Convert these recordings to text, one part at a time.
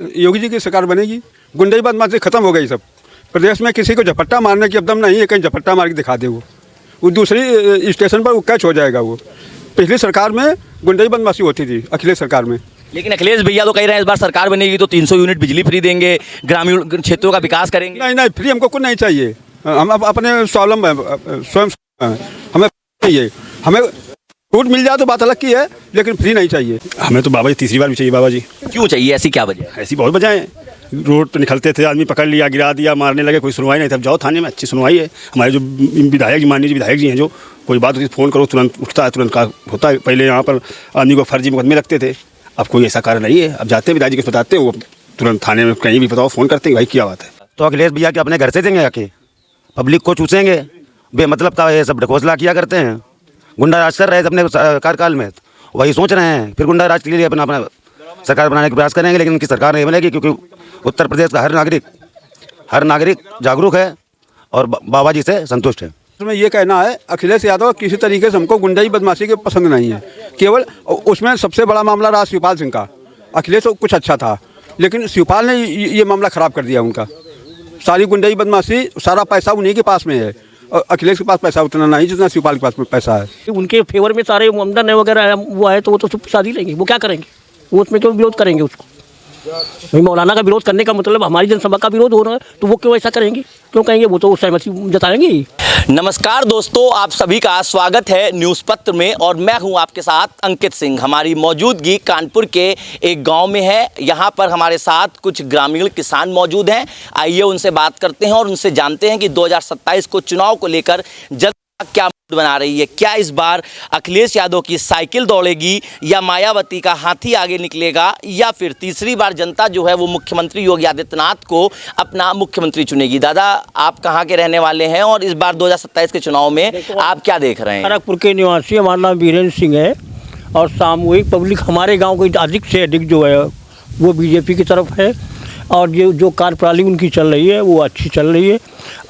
योगी जी की सरकार बनेगी, गुंडई बदमाशी खत्म हो गई सब। प्रदेश में किसी को झपट्टा मारने की अब दम नहीं है, कहीं झपट्टा मार के दिखा दे वो दूसरी स्टेशन पर वो कैच हो जाएगा। वो पिछली सरकार में गुंडई बदमाशी होती थी, अखिलेश सरकार में। लेकिन अखिलेश भैया तो कह रहे हैं इस बार सरकार बनेगी तो 300 यूनिट बिजली फ्री देंगे, ग्रामीण क्षेत्रों का विकास करेंगे। नहीं, फ्री हमको कुछ नहीं चाहिए। हम अपने स्वावलंबन स्वयं हमें चाहिए। हमें छूट मिल जाए तो बात अलग की है, लेकिन फ्री नहीं चाहिए हमें। तो बाबा जी तीसरी बार भी चाहिए बाबा जी। क्यों चाहिए, ऐसी क्या वजह? ऐसी बहुत वजह है। रोड पे निकलते थे, आदमी पकड़ लिया, गिरा दिया, मारने लगे, कोई सुनवाई नहीं। तब जाओ थाने में, अच्छी सुनवाई है। हमारे जो विधायक जी, माननीय विधायक जी हैं, जो कोई बात होती है फ़ोन करो तुरंत उठता है, तुरंत का होता है। पहले यहाँ पर आदमी को फर्जी मुकदमे लगते थे, अब कोई ऐसा कार्य नहीं है। अब जाते हैं विधायक जी को बताते हैं, वो तुरंत थाने में कहीं भी बताओ फ़ोन करते हैं, भाई क्या बात है। तो अखिलेश भैया के अपने घर से देंगे आके, पब्लिक को चूसेंगे, बेमतलब का ये सब ढकोसला किया करते हैं। गुंडा राज कर रहे थे अपने कार्यकाल में, वही सोच रहे हैं फिर गुंडा राज के लिए अपना सरकार बनाने का प्रयास करेंगे। लेकिन उनकी सरकार नहीं बनेगी, क्योंकि उत्तर प्रदेश का हर नागरिक जागरूक है और बाबा जी से संतुष्ट है। उसमें ये कहना है अखिलेश यादव किसी तरीके से हमको गुंडई बदमाशी के पसंद नहीं है। केवल उसमें सबसे बड़ा मामला रहा शिवपाल सिंह का। अखिलेश तो कुछ अच्छा था, लेकिन शिवपाल ने ये मामला ख़राब कर दिया उनका। सारी गुंडई बदमाशी, सारा पैसा उन्हीं के पास में है। और अखिलेश के पास पैसा उतना नहीं जितना शिवपाल के पास में पैसा है। उनके फेवर में सारे आमदन वगैरह वो है, तो वो तो शादी लेंगे। वो क्या करेंगे, वो उसमें क्यों विरोध करेंगे उसको? भाई मौलाना का विरोध करने का मतलब हमारी जनसभा का विरोध हो रहा है, तो वो क्यों ऐसा करेंगे, क्यों कहेंगे? वो तो सहमति जताएंगे ही। नमस्कार दोस्तों, आप सभी का स्वागत है न्यूज़ पत्र में और मैं हूं आपके साथ अंकित सिंह। हमारी मौजूदगी कानपुर के एक गांव में है। यहां पर हमारे साथ कुछ ग्रामीण किसान मौजूद हैं। आइए उनसे बात करते हैं और उनसे जानते हैं कि 2027 को चुनाव को लेकर जनता क्या मूड बना रही है। क्या इस बार अखिलेश यादव की साइकिल दौड़ेगी या मायावती का हाथी आगे निकलेगा, या फिर तीसरी बार जनता जो है वो मुख्यमंत्री योगी आदित्यनाथ को अपना मुख्यमंत्री चुनेगी। दादा, आप कहाँ के रहने वाले हैं और इस बार 2027 के चुनाव में आप क्या देख रहे हैं? खड़गपुर के निवासी, हमारा नाम वीरेंद्र सिंह है और सामूहिक पब्लिक हमारे गाँव को अधिक से अधिक जो है वो बीजेपी की तरफ है। और जो कार्यप्रणाली उनकी चल रही है वो अच्छी चल रही है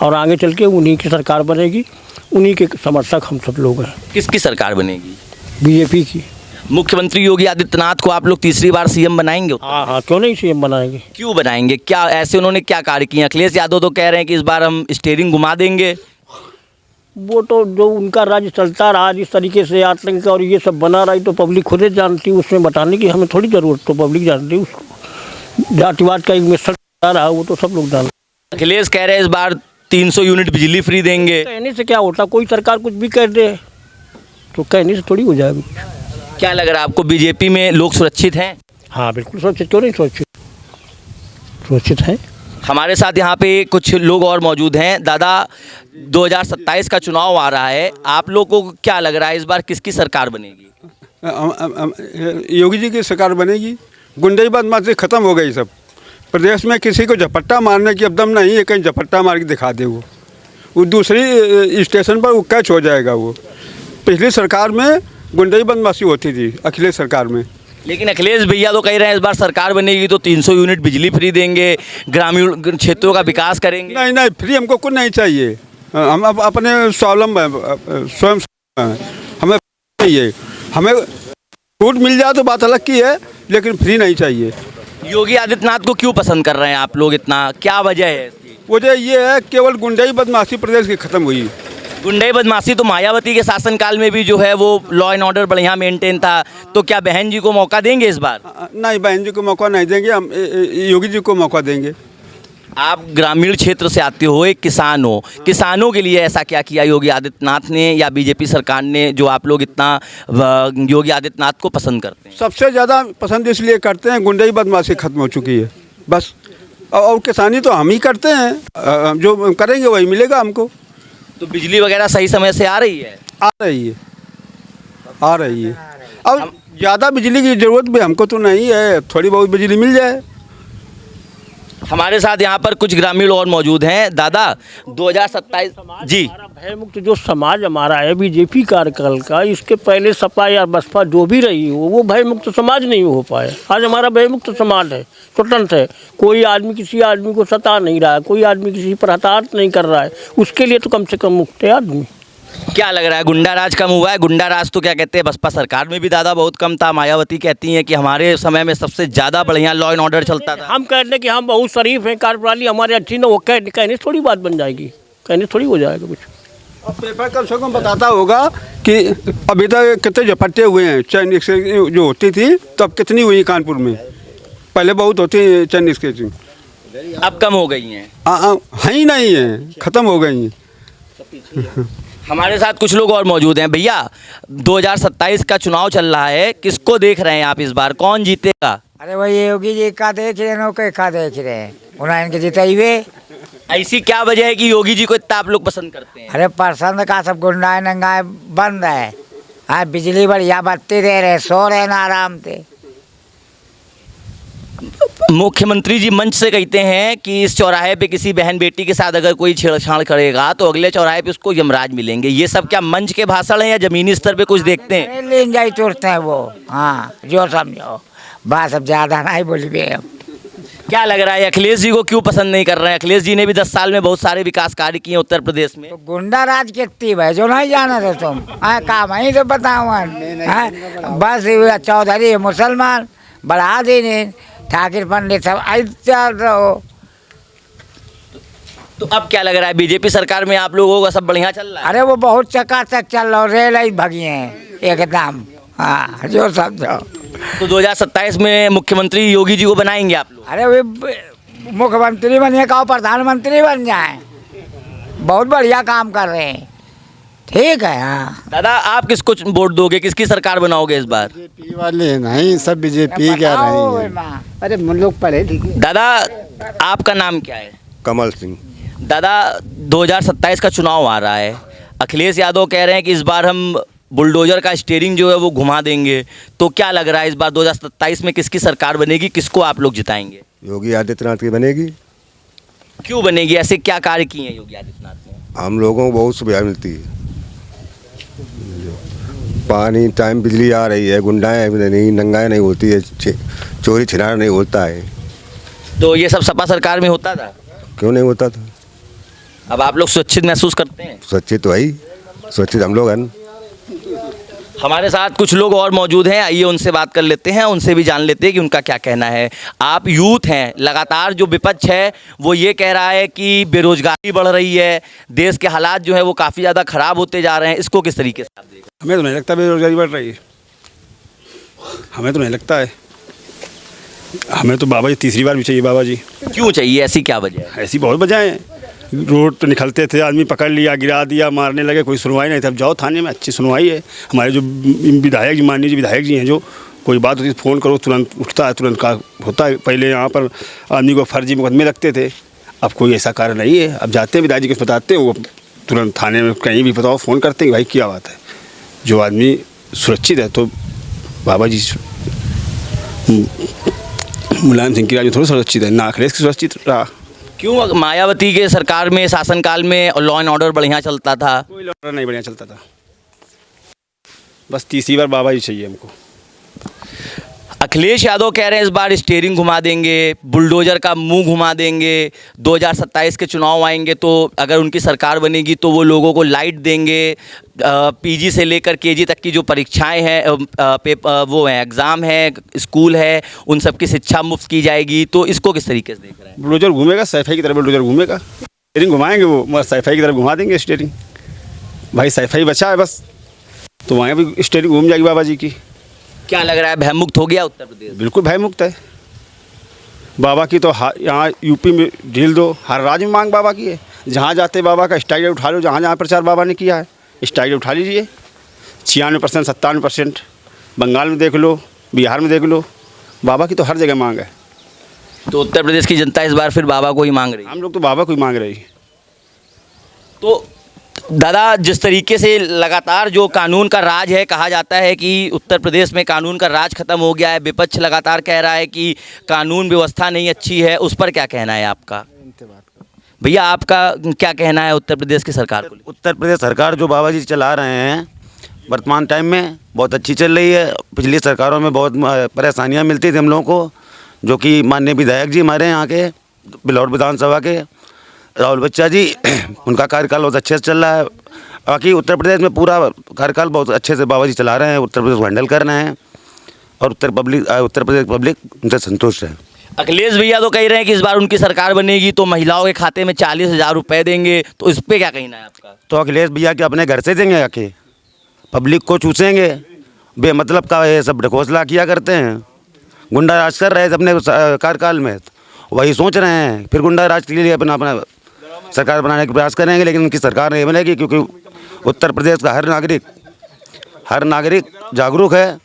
और आगे चल के उन्हीं की सरकार बनेगी। उन्हीं के समर्थक हम सब लोग हैं। किसकी सरकार बनेगी? बीजेपी की। मुख्यमंत्री योगी आदित्यनाथ को आप लोग तीसरी बार सीएम बनाएंगे? हाँ, क्यों नहीं सीएम बनाएंगे। क्यों बनाएंगे, क्या ऐसे उन्होंने क्या कार्य किए? अखिलेश यादव तो कह रहे हैं कि इस बार हम स्टीयरिंग घुमा देंगे। वो तो जो उनका राज्य चलता रहा जिस तरीके से आतंक और ये सब बना रही, तो पब्लिक खुद ही जानती, उसमें बताने की हमें थोड़ी ज़रूरत, तो पब्लिक जानती उसको। जातिवाद का एक मिश्रण रहा, वो तो सब लोग जानते। अखिलेश कह रहे हैं इस बार 300 यूनिट बिजली फ्री देंगे। कहने से क्या होता, कोई सरकार कुछ भी कह दे तो कहने से थोड़ी हो जाएगी। क्या लग रहा है आपको, बीजेपी में लोग सुरक्षित हैं? हाँ बिल्कुल सुरक्षित, क्यों नहीं सुरक्षित, सुरक्षित हैं। हमारे साथ यहाँ पे कुछ लोग और मौजूद हैं। दादा, 2027 का चुनाव आ रहा है, आप लोगों को क्या लग रहा है इस बार किसकी सरकार बनेगी? योगी जी की सरकार बनेगी। गुंडई बदमाशी खत्म हो गई सब। प्रदेश में किसी को झपट्टा मारने की अब दम नहीं है, कहीं झपट्टा मार के दिखा दे वो दूसरी स्टेशन पर वो कैच हो जाएगा। वो पिछली सरकार में गुंडई बदमाशी होती थी, अखिलेश सरकार में। लेकिन अखिलेश भैया तो कह रहे हैं इस बार सरकार बनेगी तो 300 यूनिट बिजली फ्री देंगे, ग्रामीण क्षेत्रों का विकास करेंगे। नहीं, फ्री हमको कुछ नहीं चाहिए। हम अपने स्वावलंबन स्वयं हमें चाहिए। हमें छूट मिल जाए तो बात अलग की है, लेकिन फ्री नहीं चाहिए। योगी आदित्यनाथ को क्यों पसंद कर रहे हैं आप लोग इतना, क्या वजह है इसकी? वजह ये है केवल गुंडई बदमाशी प्रदेश की खत्म हुई। गुंडई बदमाशी तो मायावती के शासनकाल में भी जो है वो लॉ एंड ऑर्डर बढ़िया मेंटेन था। तो क्या बहन जी को मौका देंगे इस बार? नहीं, बहन जी को मौका नहीं देंगे, हम योगी जी को मौका देंगे। आप ग्रामीण क्षेत्र से आते हो, एक किसान हो, किसानों के लिए ऐसा क्या किया योगी आदित्यनाथ ने या बीजेपी सरकार ने जो आप लोग इतना योगी आदित्यनाथ को पसंद करते हैं? सबसे ज़्यादा पसंद इसलिए करते हैं, गुंडई बदमाशी खत्म हो चुकी है बस। और किसानी तो हम ही करते हैं, जो करेंगे वही मिलेगा हमको। तो बिजली वगैरह सही समय से आ रही है? आ रही है। अब ज़्यादा बिजली की ज़रूरत भी हमको तो नहीं है, थोड़ी बहुत बिजली मिल जाए। हमारे साथ यहाँ पर कुछ ग्रामीण और मौजूद हैं। दादा, 2027 जी, भयमुक्त जो समाज हमारा है बीजेपी कार्यकाल का, इसके पहले सपा या बसपा जो भी रही हो, वो भयमुक्त समाज नहीं हो पाए। आज हमारा भयमुक्त समाज है, स्वतंत्र है। कोई आदमी किसी आदमी को सता नहीं रहा है, कोई आदमी किसी पर हताहत नहीं कर रहा है। उसके लिए तो कम से कम मुक्त है आदमी। क्या लग रहा है, गुंडा राज कम हुआ है? गुंडा राज तो क्या कहते हैं, बसपा सरकार में भी दादा बहुत कम था। मायावती कहती हैं कि हमारे समय में सबसे ज़्यादा बढ़िया लॉ एंड ऑर्डर चलता था। हम कहते हैं कि हम बहुत शरीफ हैं, कार्यप्रणाली हमारी अच्छी ना, वो कहने से थोड़ी बात बन जाएगी, कहने से थोड़ी हो जाएगा कुछ। अब पेपर कम से कम बताता होगा कि अभी तक कितने झपट्टे हुए हैं। चैन स्केचिंग जो होती थी तब कितनी हुई कानपुर में, पहले बहुत होती चैन स्केचिंग, अब कम हो गई हैं। है ही नहीं है, ख़त्म हो गई हैं। हमारे साथ कुछ लोग और मौजूद हैं। भैया 2027 का चुनाव चल रहा है, किसको देख रहे हैं आप इस बार, कौन जीतेगा? अरे वही योगी जी का देख रहे हैं, के का देख रहे हैं, उन्हें इनके जिताइए। ऐसी क्या वजह है कि योगी जी को इतना आप लोग पसंद करते हैं? अरे पसंद का, सब गुंडाए नंगाए बंद है। हाँ, बिजली बढ़िया बत्ती दे रहे, सो रहे ना आराम से। मुख्यमंत्री जी मंच से कहते हैं कि इस चौराहे पे किसी बहन बेटी के साथ अगर कोई छेड़छाड़ करेगा तो अगले चौराहे पे उसको यमराज मिलेंगे। ये सब क्या मंच के भाषण है या जमीनी स्तर पे कुछ देखते हैं? लेन जाई तुरते हैं वो। हाँ, जो समझो, बात अब ज़्यादा नहीं बोली बे। अब क्या लग रहा है, अखिलेश जी को क्यों पसंद नहीं कर रहे हैं? अखिलेश जी ने भी 10 साल में बहुत सारे विकास कार्य किए उत्तर प्रदेश में। तो गुंडा राज कितनी है जो नहीं जाना था तुम? हाँ, काम ही तो बताओ। बस ये चौधरी मुसलमान बढ़ा देने, ठाकुर पंडित सब आई चल रहो। तो अब क्या लग रहा है, बीजेपी सरकार में आप लोगों का सब बढ़िया चल रहा है? अरे वो बहुत चकाचक चल रहा, रेल ही भगी हैं एकदम। हाँ, जो समझो। तो 2027 में मुख्यमंत्री योगी जी को बनाएंगे आप लोग? अरे वे मुख्यमंत्री बनिए का, प्रधानमंत्री बन जाए, बहुत बढ़िया काम कर रहे हैं। ठीक है। हाँ, दादा आप किसको वोट दोगे, किसकी सरकार बनाओगे इस बार? बीजेपी वाले नहीं, सब बीजेपी क्या रही है। अरे लोग पढ़े लिखे। दादा आपका नाम क्या है? कमल सिंह। दादा 2027 का चुनाव आ रहा है, अखिलेश यादव कह रहे हैं कि इस बार हम बुलडोजर का स्टीयरिंग जो है वो घुमा देंगे, तो क्या लग रहा है इस बार 2027 में किसकी सरकार बनेगी, किसको आप लोग जिताएंगे? योगी आदित्यनाथ की बनेगी। क्यों बनेगी, ऐसे क्या कार्य किए हैं योगी आदित्यनाथ ने? हम लोगों को बहुत सुविधा मिलती है, पानी टाइम, बिजली आ रही है, गुंडाएं नहीं, नंगाई नहीं होती है, चोरी छिनार नहीं होता है। तो ये सब सपा सरकार में होता था, क्यों नहीं होता था? अब आप लोग सुरक्षित महसूस करते हैं? सुरक्षित तो है, सुरक्षित हम लोग हैं। हमारे साथ कुछ लोग और मौजूद हैं, आइए उनसे बात कर लेते हैं, उनसे भी जान लेते हैं कि उनका क्या कहना है। आप यूथ हैं, लगातार जो विपक्ष है वो ये कह रहा है कि बेरोजगारी बढ़ रही है, देश के हालात जो है वो काफ़ी ज़्यादा ख़राब होते जा रहे हैं, इसको किस तरीके से आप देख? हमें तो नहीं लगता बेरोजगारी बढ़ रही है, हमें तो नहीं लगता है। हमें तो बाबा जी तीसरी बार भी चाहिए। बाबा जी क्यों चाहिए, ऐसी क्या वजह है? ऐसी बहुत वजह हैं। रोड पे निकलते थे, आदमी पकड़ लिया, गिरा दिया, मारने लगे, कोई सुनवाई नहीं थी। अब जाओ थाने में, अच्छी सुनवाई है। हमारे जो विधायक जी, माननीय विधायक जी हैं, जो कोई बात होती है फ़ोन करो तुरंत उठता है, तुरंत का होता है। पहले यहाँ पर आदमी को फर्जी मुकदमे लगते थे, अब कोई ऐसा कार्य नहीं है। अब जाते हैं विधायक जी को बताते हैं, वो तुरंत थाने में कहीं भी बताओ फ़ोन करते हैं, भाई क्या बात है। जो आदमी सुरक्षित है तो बाबा जी मुलायम सिंह की राज में थोड़ा सुरक्षित है ना, अखिलेश की सुरक्षित रहा। क्यों, मायावती के सरकार में, शासनकाल में लॉ एंड ऑर्डर बढ़िया चलता था? कोई लॉ नहीं बढ़िया चलता था, बस तीसरी बार बाबा जी चाहिए हमको। अखिलेश यादव कह रहे हैं इस बार स्टीयरिंग घुमा देंगे, बुलडोजर का मुंह घुमा देंगे, 2027 के चुनाव आएंगे तो अगर उनकी सरकार बनेगी तो वो लोगों को लाइट देंगे, पीजी से लेकर केजी तक की जो परीक्षाएं हैं, वो हैं, एग्ज़ाम है, स्कूल है, उन सब की शिक्षा मुफ्त की जाएगी। तो इसको किस तरीके से देख रहे हैं? बुलडोजर घूमेगा, सैफाई की तरफ बुलडोजर घूमेगा, स्टीयरिंग घुमाएंगे वो, मगर सैफाई की तरफ घुमा देंगे स्टीयरिंग। भाई सैफाई बचा है बस, तो वहाँ भी स्टीयरिंग घूम जाएगी बाबा जी की। क्या लग रहा है, भयमुक्त हो गया उत्तर प्रदेश? बिल्कुल भयमुक्त है। बाबा की तो यहाँ यूपी में ढील दो, हर राज्य में मांग बाबा की है। जहाँ जाते बाबा का स्टाइल उठा लो, जहाँ जहाँ प्रचार बाबा ने किया है स्टाइल उठा लीजिए। 96%, 97%, बंगाल में देख लो, बिहार में देख लो, बाबा की तो हर जगह मांग है। तो उत्तर प्रदेश की जनता इस बार फिर बाबा को ही मांग रही है? हम लोग तो बाबा को ही मांग रही है। तो दादा जिस तरीके से लगातार जो कानून का राज है, कहा जाता है कि उत्तर प्रदेश में कानून का राज खत्म हो गया है, विपक्ष लगातार कह रहा है कि कानून व्यवस्था नहीं अच्छी है, उस पर क्या कहना है आपका? भैया आपका क्या कहना है उत्तर प्रदेश की सरकार को? उत्तर प्रदेश सरकार जो बाबा जी चला रहे हैं वर्तमान टाइम में बहुत अच्छी चल रही है। पिछली सरकारों में बहुत परेशानियां मिलती थी हम लोगों को, जो कि माननीय विधायक जी हमारे यहाँ के बिलौर विधानसभा के राहुल बच्चा जी, उनका कार्यकाल बहुत अच्छे से चल रहा है। बाकी उत्तर प्रदेश में पूरा कार्यकाल बहुत अच्छे से बाबा जी चला रहे हैं, उत्तर प्रदेश को हैंडल कर रहे हैं और उत्तर प्रदेश पब्लिक उनसे संतुष्ट है। अखिलेश भैया तो कह रहे हैं कि इस बार उनकी सरकार बनेगी तो महिलाओं के खाते में 40,000 रुपए देंगे, तो इस पे क्या कहना है आपका? तो अखिलेश भैया के अपने घर से देंगे आके, पब्लिक को चूसेंगे, बेमतलब का ये सब ढकोसला किया करते हैं, गुंडा राज कर रहे थे अपने कार्यकाल में, तो वही सोच रहे हैं फिर गुंडा राज के लिए अपना सरकार बनाने का प्रयास करेंगे, लेकिन उनकी सरकार नहीं बनेगी क्योंकि उत्तर प्रदेश का हर नागरिक जागरूक है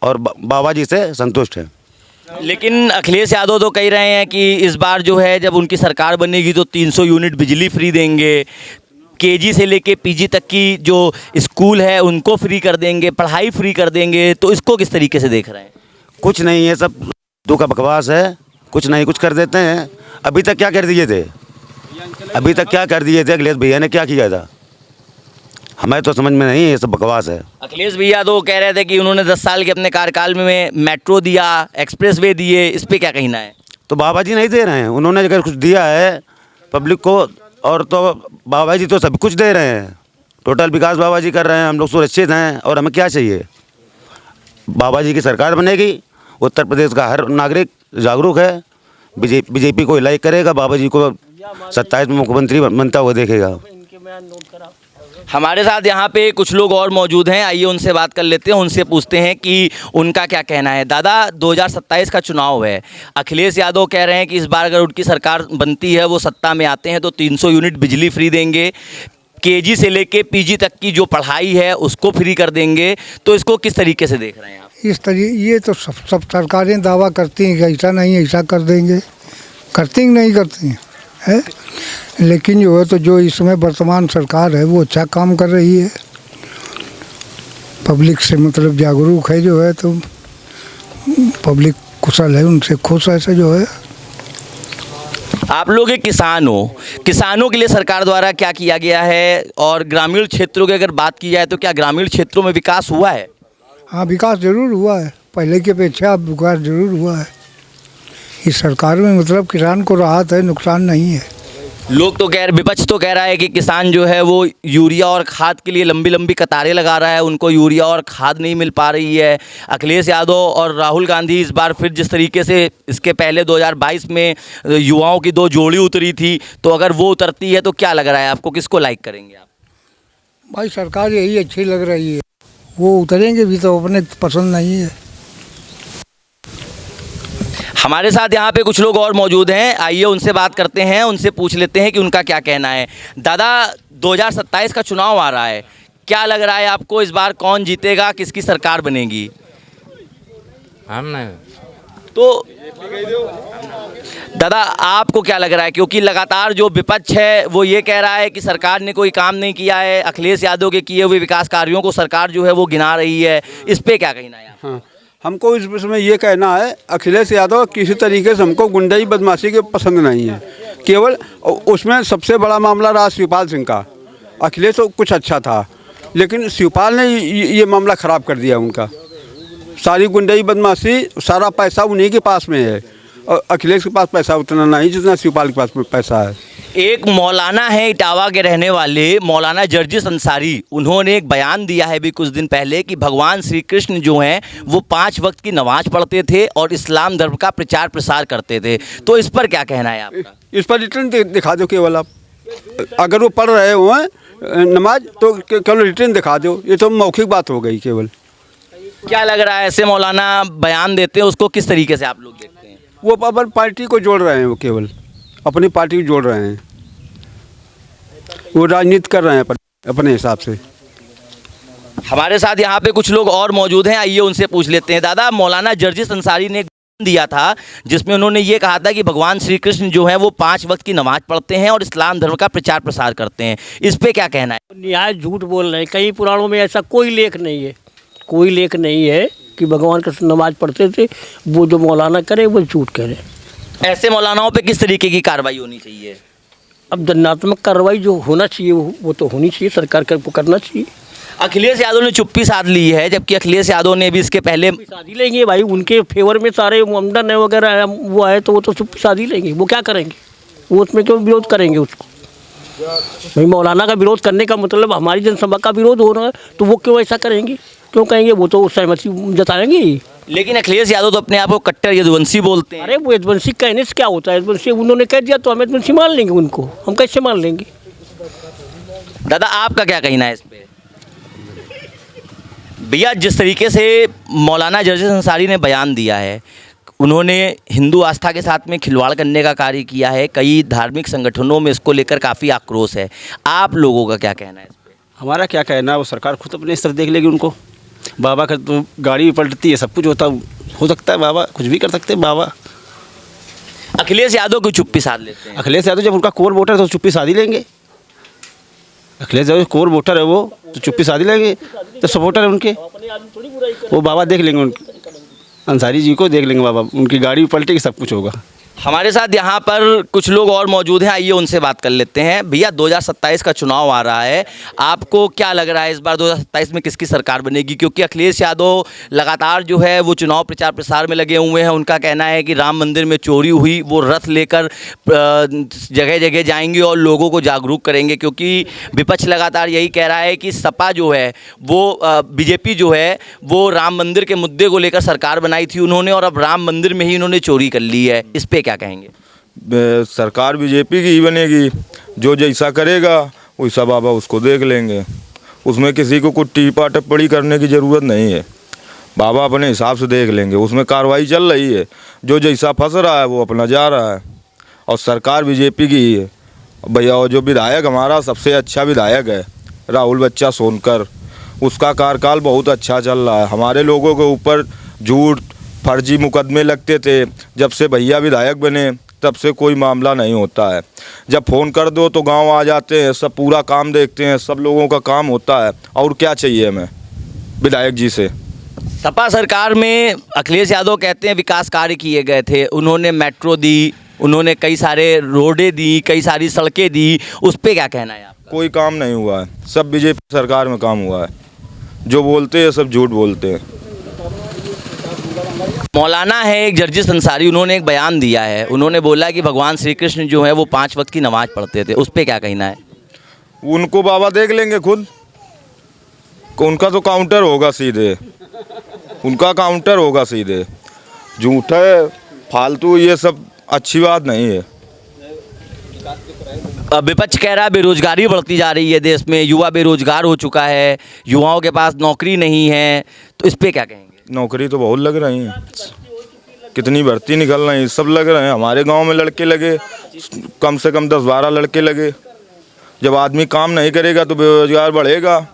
और बाबा जी से संतुष्ट है। लेकिन अखिलेश यादव तो कह रहे हैं कि इस बार जो है जब उनकी सरकार बनेगी तो 300 यूनिट बिजली फ्री देंगे, केजी से लेके पीजी तक की जो स्कूल है उनको फ्री कर देंगे, पढ़ाई फ्री कर देंगे, तो इसको किस तरीके से देख रहे हैं? कुछ नहीं, ये सब दो का बकवास है, कुछ नहीं कुछ कर देते हैं। अभी तक क्या कर दिए थे अखिलेश भैया ने, क्या किया था हमें तो समझ में नहीं, ये सब बकवास है। अखिलेश भैया तो कह रहे थे कि उन्होंने 10 साल के अपने कार्यकाल में मेट्रो दिया, एक्सप्रेसवे दिए, इस पे क्या कहना है? तो बाबा जी नहीं दे रहे हैं, उन्होंने अगर कुछ दिया है पब्लिक को, और तो बाबा जी तो सब कुछ दे रहे हैं, टोटल विकास बाबा जी कर रहे हैं, हम लोग सुरक्षित हैं और हमें क्या चाहिए? बाबा जी की सरकार बनेगी, उत्तर प्रदेश का हर नागरिक जागरूक है, बीजेपी को इलाइक करेगा, बाबा जी को 27 में मुख्यमंत्री बनता हुआ देखेगा। हमारे साथ यहाँ पे कुछ लोग और मौजूद हैं, आइए उनसे बात कर लेते हैं, उनसे पूछते हैं कि उनका क्या कहना है। दादा, 2027 का चुनाव है, अखिलेश यादव कह रहे हैं कि इस बार अगर उनकी सरकार बनती है, वो सत्ता में आते हैं तो 300 यूनिट बिजली फ्री देंगे, केजी से लेके पीजी तक की जो पढ़ाई है उसको फ्री कर देंगे, तो इसको किस तरीके से देख रहे हैं आप? ये तो सब सरकारें दावा करती हैं कि ऐसा नहीं ऐसा कर देंगे, करती नहीं करती हैं, लेकिन जो है तो जो इसमें वर्तमान सरकार है वो अच्छा काम कर रही है, पब्लिक से मतलब जागरूक है जो है, तो पब्लिक कुशल है, उनसे खुश ऐसे जो है। आप लोग एक किसान हो, किसानों के लिए सरकार द्वारा क्या किया गया है, और ग्रामीण क्षेत्रों की अगर बात की जाए तो क्या ग्रामीण क्षेत्रों में विकास हुआ है? हाँ, विकास जरूर हुआ है, पहले की अपेक्षा अब विकास जरूर हुआ है। इस सरकार में मतलब किसान को राहत है, नुकसान नहीं है। लोग तो विपक्ष तो कह रहा है कि किसान जो है वो यूरिया और खाद के लिए लंबी लंबी कतारें लगा रहा है, उनको यूरिया और खाद नहीं मिल पा रही है। अखिलेश यादव और राहुल गांधी इस बार फिर जिस तरीके से इसके पहले 2022 में युवाओं की 2 जोड़ी उतरी थी, तो अगर वो उतरती है तो क्या लग रहा है आपको, किसको लाइक करेंगे आप? भाई सरकार यही अच्छी लग रही है, वो उतरेंगे भी तो अपने पसंद नहीं है। हमारे साथ यहाँ पे कुछ लोग और मौजूद हैं, आइए उनसे बात करते हैं, उनसे पूछ लेते हैं कि उनका क्या कहना है। दादा, 2027 का चुनाव आ रहा है, क्या लग रहा है आपको इस बार कौन जीतेगा, किसकी सरकार बनेगी? हम नहीं तो दादा आपको क्या लग रहा है, क्योंकि लगातार जो विपक्ष है वो ये कह रहा है कि सरकार ने कोई काम नहीं किया है, अखिलेश यादव के किए हुए विकास कार्यों को सरकार जो है वो गिना रही है, इस पे क्या कहना है? हाँ, हमको इस विषय में ये कहना है, अखिलेश यादव किसी तरीके से हमको गुंडाई बदमाशी के पसंद नहीं है, केवल उसमें सबसे बड़ा मामला रहा शिवपाल सिंह का। अखिलेश तो कुछ अच्छा था, लेकिन शिवपाल ने ये मामला ख़राब कर दिया उनका। सारी गुंडाई बदमाशी, सारा पैसा उन्हीं के पास में है, और अखिलेश के पास पैसा उतना नहीं जितना शिवपाल के पास में पैसा है। एक मौलाना है इटावा के रहने वाले मौलाना जर्जिस अंसारी, उन्होंने एक बयान दिया है भी कुछ दिन पहले कि भगवान श्री कृष्ण जो हैं वो 5 वक्त की नमाज पढ़ते थे और इस्लाम धर्म का प्रचार प्रसार करते थे, तो इस पर क्या कहना है आपका? इस पर रिटर्न दिखा दो केवल आप, अगर वो पढ़ रहे हो नमाज तो केवल रिटर्न दिखा दो, ये तो मौखिक बात हो गई केवल। क्या लग रहा है, ऐसे मौलाना बयान देते हैं उसको किस तरीके से आप लोग देखते हैं? वो अपन पार्टी को जोड़ रहे हैं, वो केवल अपनी पार्टी को जोड़ रहे हैं, वो राजनीति कर रहे हैं अपने हिसाब से। हमारे साथ यहाँ पे कुछ लोग और मौजूद हैं, आइए उनसे पूछ लेते हैं। दादा, मौलाना जर्जिस अंसारी ने दिया था जिसमें उन्होंने ये कहा था कि भगवान श्री कृष्ण जो है वो 5 वक्त की नमाज पढ़ते हैं और इस्लाम धर्म का प्रचार प्रसार करते हैं, इस पे क्या कहना है? न्याय झूठ बोल रहे हैं, कई पुराणों में ऐसा कोई लेख नहीं है, कोई लेख नहीं है कि भगवान कृष्ण नमाज पढ़ते थे। वो जो मौलाना करे वो झूठ करे। ऐसे मौलानाओं पे किस तरीके की कार्रवाई होनी चाहिए? अब दंडात्मक कार्रवाई जो होना चाहिए वो तो होनी चाहिए, सरकार को करना चाहिए। अखिलेश यादव ने चुप्पी साध ली है, जबकि अखिलेश यादव ने भी इसके पहले शादी लेंगे भाई, उनके फेवर में सारे आमदन है वगैरह वो आए तो वो तो चुप्पी शादी लेंगे, वो क्या करेंगे, वो उसमें क्यों विरोध करेंगे उसको? भाई मौलाना का विरोध करने का मतलब हमारी जनसभा का विरोध हो रहा है, तो वो क्यों ऐसा करेंगे, क्यों कहेंगे? वो तो सहमति जताएंगे ही। लेकिन अखिलेश यादव तो अपने आप को कट्टर यदुवंशी बोलते हैं। अरे वो यदुवंशी कहने से क्या होता है? यदुवंशी उन्होंने कह दिया तो हम यदुवंशी मान लेंगे उनको, हम कैसे मान लेंगे? दादा आपका क्या कहना है इस पे? भैया जिस तरीके से मौलाना जर्जिस अंसारी ने बयान दिया है, उन्होंने हिंदू आस्था के साथ में खिलवाड़ करने का कार्य किया है, कई धार्मिक संगठनों में इसको लेकर काफ़ी आक्रोश है, आप लोगों का क्या कहना है इस पे? हमारा क्या कहना है, वो सरकार खुद अपने स्तर देख लेगी उनको। बाबा का तो गाड़ी भी पलटती है, सब कुछ हो सकता है, बाबा कुछ भी कर सकते हैं बाबा। अखिलेश यादव को चुप्पी साध लेते हैं। अखिलेश यादव जब उनका कोर वोटर है तो चुप्पी साध ही लेंगे। अखिलेश यादव कोर वोटर है वो, तो चुप्पी साध ही लेंगे। तो सपोर्टर है उनके, वो बाबा देख लेंगे, उनके अंसारी जी को देख लेंगे बाबा, उनकी गाड़ी पलटेगी, सब कुछ होगा। हमारे साथ यहाँ पर कुछ लोग और मौजूद हैं, आइए उनसे बात कर लेते हैं। भैया 2027 का चुनाव आ रहा है, आपको क्या लग रहा है इस बार 2027 में किसकी सरकार बनेगी? क्योंकि अखिलेश यादव लगातार जो है वो चुनाव प्रचार प्रसार में लगे हुए हैं। उनका कहना है कि राम मंदिर में चोरी हुई, वो रथ लेकर जगह जगह जाएंगे और लोगों को जागरूक करेंगे, क्योंकि विपक्ष लगातार यही कह रहा है कि सपा जो है वो बीजेपी जो है वो राम मंदिर के मुद्दे को लेकर सरकार बनाई थी उन्होंने, और अब राम मंदिर में ही इन्होंने चोरी कर ली है। इस पर क्या कहेंगे? सरकार बीजेपी की ही बनेगी, जो जैसा करेगा वैसा बाबा उसको देख लेंगे, उसमें किसी को कुछ टीपा टिप्पणी करने की ज़रूरत नहीं है, बाबा अपने हिसाब से देख लेंगे। उसमें कार्रवाई चल रही है, जो जैसा फंस रहा है वो अपना जा रहा है, और सरकार बीजेपी की ही है भैया। और जो विधायक हमारा सबसे अच्छा विधायक है राहुल बच्चा सोनकर, उसका कार्यकाल बहुत अच्छा चल रहा है। हमारे लोगों के ऊपर झूठ फर्जी मुकदमे लगते थे, जब से भैया विधायक बने तब से कोई मामला नहीं होता है। जब फ़ोन कर दो तो गांव आ जाते हैं, सब पूरा काम देखते हैं, सब लोगों का काम होता है। और क्या चाहिए हमें विधायक जी से? सपा सरकार में अखिलेश यादव कहते हैं विकास कार्य किए गए थे, उन्होंने मेट्रो दी, उन्होंने कई सारे रोडें दी, कई सारी सड़कें दी, उस पर क्या कहना है आपका? कोई काम नहीं हुआ है, सब बीजेपी सरकार में काम हुआ है। जो बोलते हैं सब झूठ बोलते हैं। मौलाना है एक जर्जिस अंसारी, उन्होंने एक बयान दिया है, उन्होंने बोला कि भगवान श्री कृष्ण जो है वो 5 वक्त की नमाज पढ़ते थे, उस पर क्या कहना है? उनको बाबा देख लेंगे खुद, उनका तो काउंटर होगा सीधे, उनका काउंटर होगा सीधे। झूठ है, फालतू, ये सब अच्छी बात नहीं है। विपक्ष कह रहा है बेरोजगारी बढ़ती जा रही है देश में, युवा बेरोजगार हो चुका है, युवाओं के पास नौकरी नहीं है, तो इस पर क्या कहेंगे? नौकरी तो बहुत लग रही हैं, कितनी भर्ती निकल रही हैं, सब लग रहे हैं। हमारे गांव में लड़के लगे, कम से कम 10-12 लड़के लगे। जब आदमी काम नहीं करेगा तो बेरोजगार बढ़ेगा,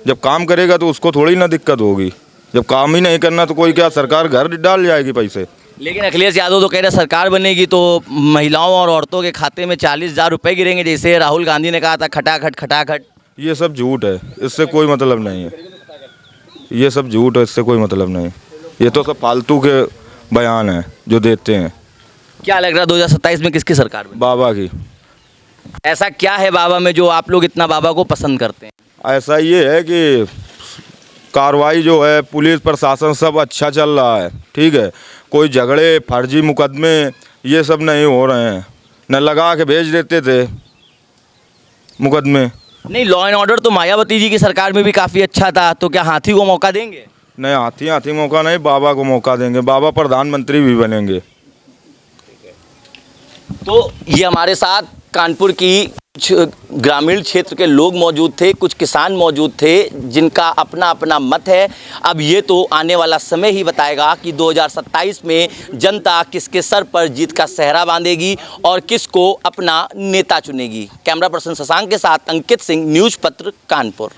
जब काम करेगा तो उसको थोड़ी ना दिक्कत होगी। जब काम ही नहीं करना तो कोई क्या सरकार घर डाल जाएगी पैसे? लेकिन अखिलेश यादव तो कह रहे सरकार बनेगी तो महिलाओं और औरतों के खाते में 40,000 रुपये गिरेंगे, जैसे राहुल गांधी ने कहा था खटाखट खटाखट। ये सब झूठ है, इससे कोई मतलब नहीं है, ये सब झूठ है, इससे कोई मतलब नहीं। ये तो सब फालतू के बयान हैं जो देते हैं। क्या लग रहा है 2027 में किसकी सरकार बनेगी? बाबा की। ऐसा क्या है बाबा में जो आप लोग इतना बाबा को पसंद करते हैं? ऐसा ये है कि कार्रवाई जो है, पुलिस प्रशासन सब अच्छा चल रहा है, ठीक है। कोई झगड़े फर्जी मुकदमे ये सब नहीं हो रहे हैं, न लगा के भेज देते थे मुकदमे। नहीं, लॉ एंड ऑर्डर तो मायावती जी की सरकार में भी काफ़ी अच्छा था, तो क्या हाथी को मौका देंगे? नहीं, हाथी मौका नहीं, बाबा को मौका देंगे, बाबा प्रधानमंत्री भी बनेंगे। तो ये हमारे साथ कानपुर की कुछ ग्रामीण क्षेत्र के लोग मौजूद थे, कुछ किसान मौजूद थे, जिनका अपना अपना मत है। अब ये तो आने वाला समय ही बताएगा कि 2027 में जनता किसके सर पर जीत का सेहरा बांधेगी और किसको अपना नेता चुनेगी। कैमरा पर्सन शशांक के साथ अंकित सिंह, न्यूज़ पत्र कानपुर।